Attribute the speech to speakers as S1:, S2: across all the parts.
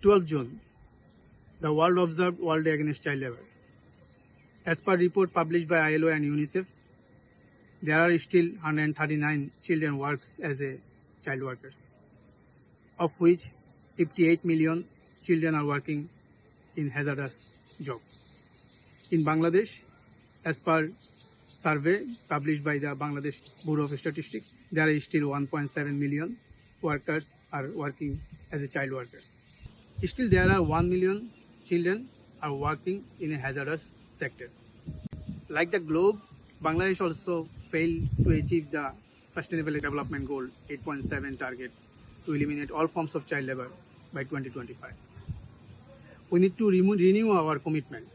S1: 12 June, the world observed World Day Against Child Labor. As per report published by ILO and UNICEF, there are still 139 children works as a child workers, of which 58 million children are working in hazardous job. In Bangladesh, as per survey published by the Bangladesh Bureau of Statistics, there are still 1.7 million workers are working as a child workers. Still, there are 1 million children are working in a hazardous sectors. Like the globe, Bangladesh also failed to achieve the Sustainable Development Goal 8.7 target to eliminate all forms of child labor by 2025. We need to renew our commitment.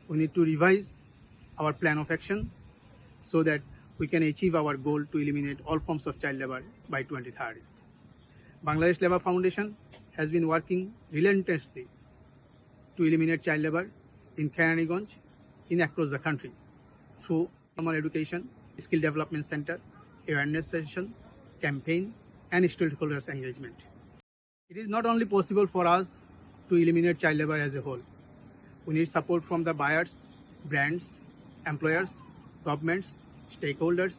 S1: We need to revise our plan of action so that we can achieve our goal to eliminate all forms of child labor by 2030. Bangladesh Labour Foundation has been working relentlessly to eliminate child labor in Keraniganj across the country through formal education, skill development center, awareness session, campaign, and stakeholders engagement. It is not only possible for us to eliminate child labor as a whole. We need support from the buyers, brands, employers, governments, stakeholders,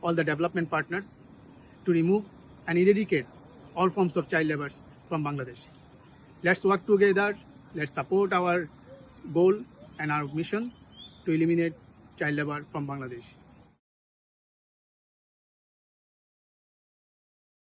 S1: all the development partners to remove and eradicate all forms of child labor from Bangladesh. Let's work together. Let's support our goal and our mission to eliminate child labor from Bangladesh.